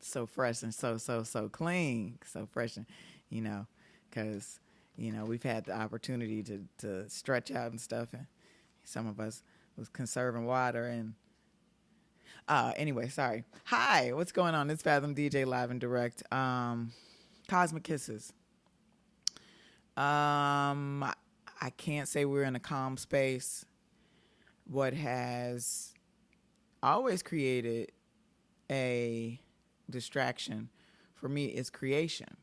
so fresh and so clean, so fresh, and because we've had the opportunity to stretch out and stuff, and some of us was conserving water and. Anyway, sorry. Hi, what's going on? It's Fathom DJ live and direct. Cosmic Kisses. I can't say we're in a calm space. What has always created a distraction for me is creation.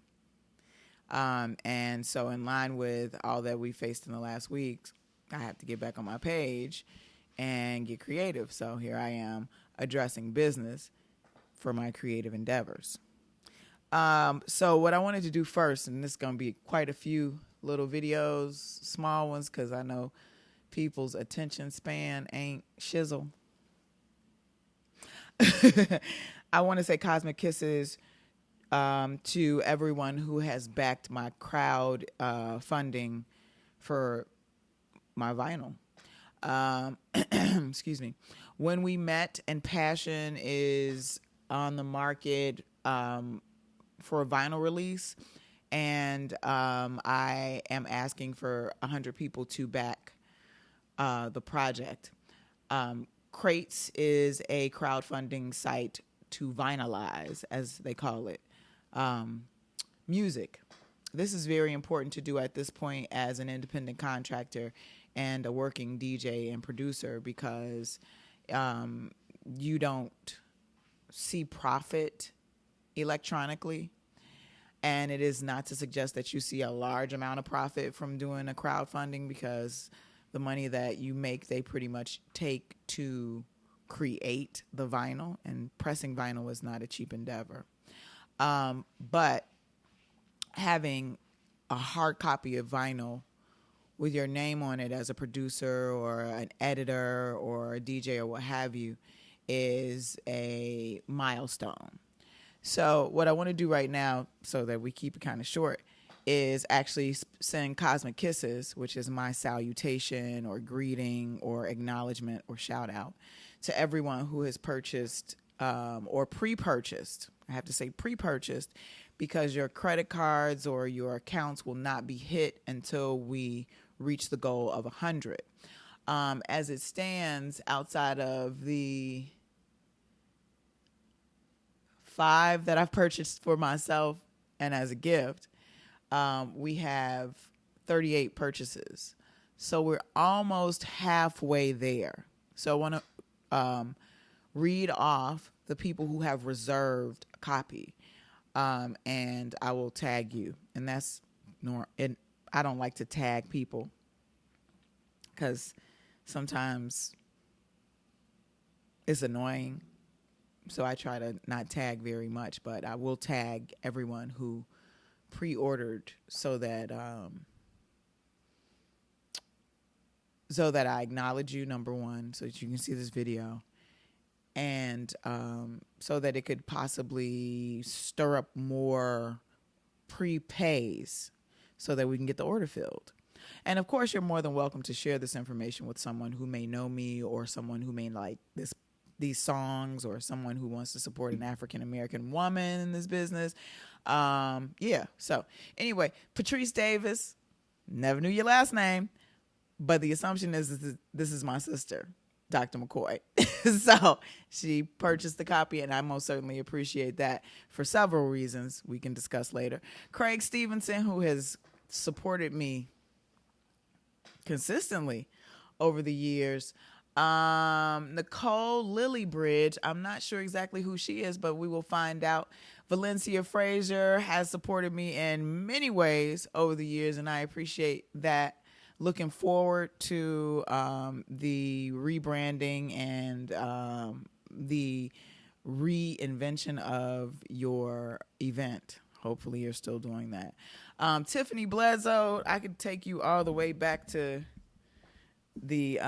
And so in line with all that we faced in the last weeks, I have to get back on my page and get creative. So here I am addressing business for my creative endeavors. So what I wanted to do first, and this is going to be quite a few little videos, small ones, because I know people's attention span ain't shizzle. I want to say cosmic kisses to everyone who has backed my crowd funding for my vinyl. Excuse me. When We Met and Passion is on the market for a vinyl release, and I am asking for 100 people to back the project. Crates is a crowdfunding site to vinylize, as they call it, music. This is very important to do at this point as an independent contractor and a working DJ and producer, because you don't see profit electronically. And it is not to suggest that you see a large amount of profit from doing a crowdfunding, because the money that you make, they pretty much take to create the vinyl, and pressing vinyl is not a cheap endeavor. But having a hard copy of vinyl with your name on it as a producer or an editor or a DJ or what have you is a milestone. So what I want to do right now, so that we keep it kind of short, is actually send cosmic kisses, which is my salutation or greeting or acknowledgement or shout out to everyone who has purchased or pre-purchased. I have to say pre-purchased, because your credit cards or your accounts will not be hit until we reach the goal of 100. As it stands, outside of the 5 that I've purchased for myself and as a gift, we have 38 purchases. So we're almost halfway there. So I want to read off the people who have reserved a copy, and I will tag you. And that's and I don't like to tag people because sometimes it's annoying. So I try to not tag very much, but I will tag everyone who pre-ordered so that I acknowledge you, number one, so that you can see this video, and so that it could possibly stir up more prepays so that we can get the order filled. And of course, you're more than welcome to share this information with someone who may know me, or someone who may like these songs, or someone who wants to support an African-American woman in this business. Yeah. So anyway, Patrice Davis, never knew your last name, but the assumption is this is my sister, Dr. McCoy. So she purchased the copy, and I most certainly appreciate that for several reasons we can discuss later. Craig Stevenson, who has supported me consistently over the years. Nicole Lilybridge, I'm not sure exactly who she is, but we will find out. Valencia Frazier has supported me in many ways over the years, and I appreciate that. Looking forward to the rebranding and the reinvention of your event. Hopefully you're still doing that. Tiffany Bledsoe, I could take you all the way back to the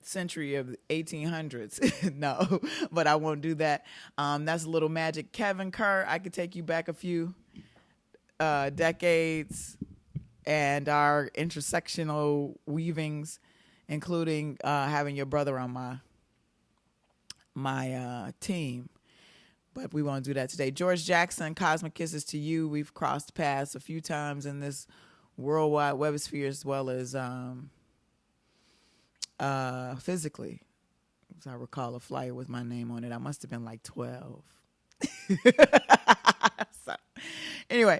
century of the 1800s. No, but I won't do that. That's a little magic. Kevin Kerr, I could take you back a few decades, and our intersectional weavings, including having your brother on my team. but we won't do that today. George Jackson, Cosmic Kisses to You. We've crossed paths a few times in this worldwide webosphere as well as physically. As I recall a flyer with my name on it. I must have been like 12. So, anyway,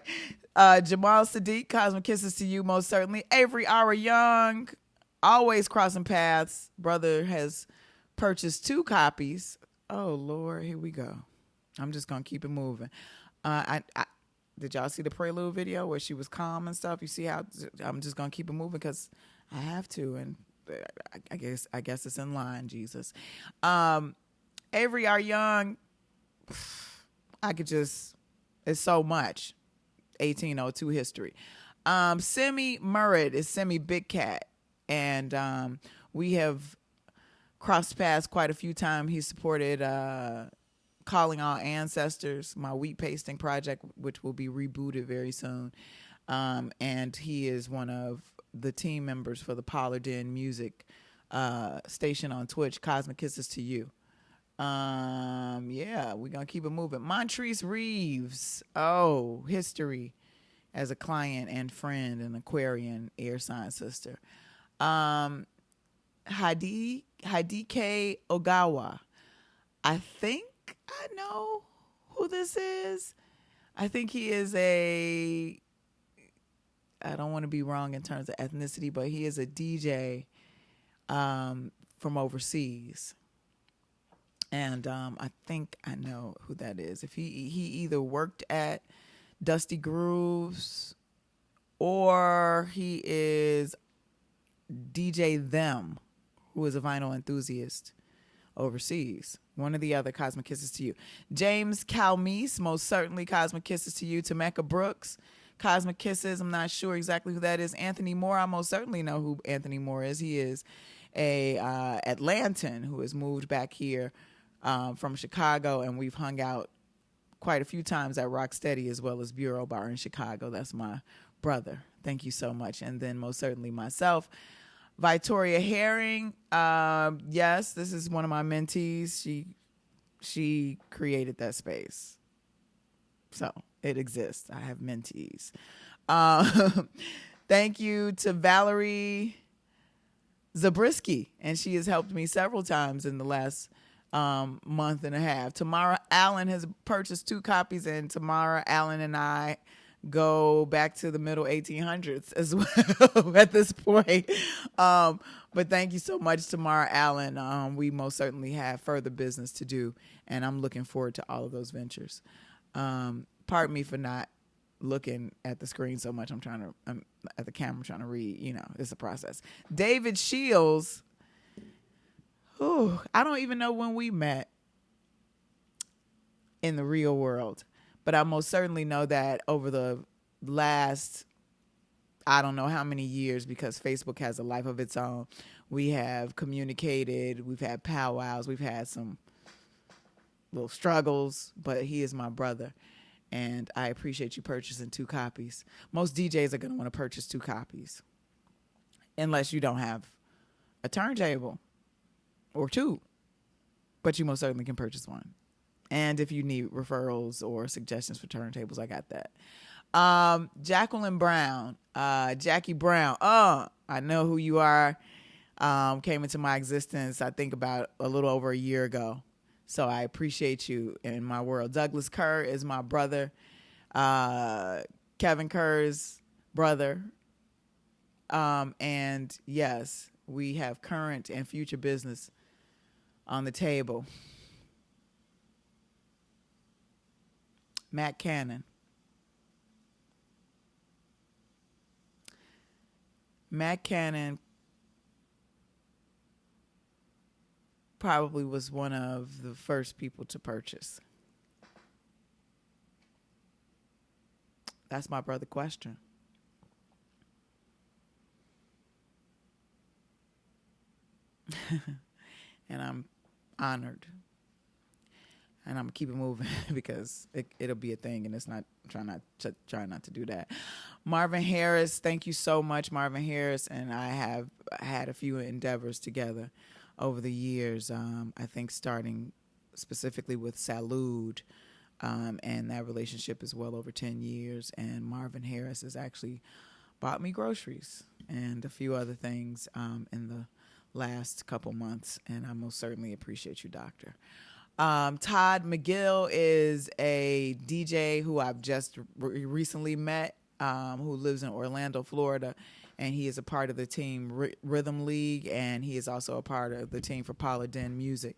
Jamal Sadiq, Cosmic Kisses to You, most certainly. Avery Ara Young, always crossing paths. Brother has purchased 2 copies. Oh, Lord, here we go. I'm just going to keep it moving. Did y'all see the Prelude video where she was calm and stuff? You see how I'm just going to keep it moving because I have to, and I guess it's in line, Jesus. Avery R. Young, it's so much. 1802 history. Semi Murrid is Semi Big Cat, and we have crossed paths quite a few times. He supported Calling All Ancestors, my wheat pasting project, which will be rebooted very soon. And he is one of the team members for the Paula Deen music station on Twitch, Cosmic Kisses to You. Yeah, we're going to keep it moving. Montrese Reeves, history as a client and friend, an Aquarian air sign sister. Hidike Ogawa. I think I know who this is. I think he is I don't want to be wrong in terms of ethnicity, but he is a DJ from overseas. And I think I know who that is. If he either worked at Dusty Grooves or he is DJ Them, who is a vinyl enthusiast overseas. One or the other. Cosmic Kisses to You. James Calmise, most certainly Cosmic Kisses to You. Tameka Brooks, Cosmic Kisses. I'm not sure exactly who that is. Anthony Moore, I most certainly know who Anthony Moore is. He is a Atlantan who has moved back here from Chicago, and we've hung out quite a few times at Rocksteady as well as Bureau Bar in Chicago. That's my brother. Thank you so much. And then most certainly myself, Victoria Herring. Yes, this is one of my mentees. She created that space, so it exists. I have mentees. Thank you to Valerie Zabriskie, and she has helped me several times in the last month and a half. Tamara Allen has purchased 2 copies, and Tamara Allen and I go back to the middle 1800s as well at this point. But thank you so much, Tamara Allen. We most certainly have further business to do, and I'm looking forward to all of those ventures. Pardon me for not looking at the screen so much. I'm at the camera trying to read. It's a process. David Shields. I don't even know when we met in the real world, but I most certainly know that over the last, I don't know how many years, because Facebook has a life of its own, we have communicated, we've had powwows, we've had some little struggles, but he is my brother, and I appreciate you purchasing 2 copies. Most DJs are going to want to purchase 2 copies, unless you don't have a turntable or 2, but you most certainly can purchase 1. And if you need referrals or suggestions for turntables, I got that. Jacqueline Brown, Jackie Brown. I know who you are. Came into my existence, I think, about a little over a year ago. So I appreciate you in my world. Douglas Kerr is my brother. Kevin Kerr's brother. And yes, we have current and future business on the table. Matt Cannon. Matt Cannon probably was one of the first people to purchase. That's my brother question. And I'm honored. And I'm gonna keep it moving because it'll be a thing, and it's not try not to do that. Marvin Harris, thank you so much, Marvin Harris, and I have had a few endeavors together over the years. I think starting specifically with Salud And that relationship is well over 10 years. And Marvin Harris has actually bought me groceries and a few other things in the last couple months. And I most certainly appreciate you, Doctor. Todd McGill is a DJ who I've just recently met, who lives in Orlando, Florida. And he is a part of the team Rhythm League, and he is also a part of the team for Paula Deen Music.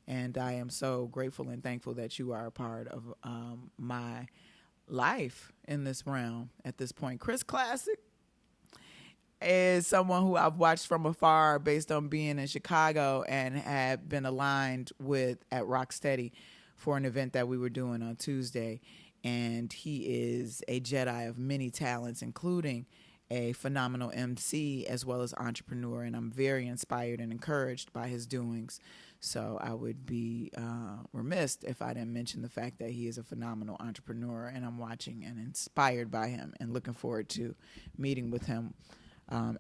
And I am so grateful and thankful that you are a part of my life in this realm at this point. Chris Classic is someone who I've watched from afar based on being in Chicago and had been aligned with at Rocksteady for an event that we were doing on Tuesday. And he is a Jedi of many talents, including a phenomenal MC as well as entrepreneur, and I'm very inspired and encouraged by his doings. So I would be remiss if I didn't mention the fact that he is a phenomenal entrepreneur, and I'm watching and inspired by him and looking forward to meeting with him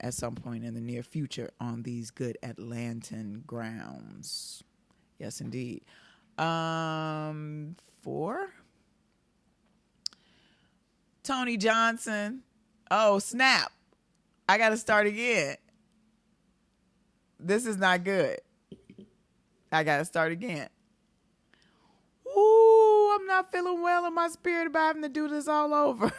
at some point in the near future on these good Atlantan grounds. Yes, indeed. 4, Tony Johnson. Oh, snap. I got to start again. This is not good. I got to start again. Ooh, I'm not feeling well in my spirit about having to do this all over.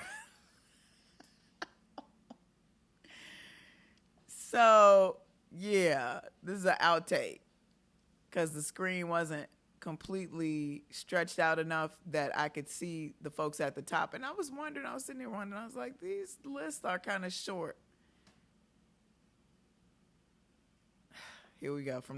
So, yeah, this is an outtake because the screen wasn't completely stretched out enough that I could see the folks at the top. And I was wondering, I was sitting there wondering, I was like, these lists are kind of short. Here we go. From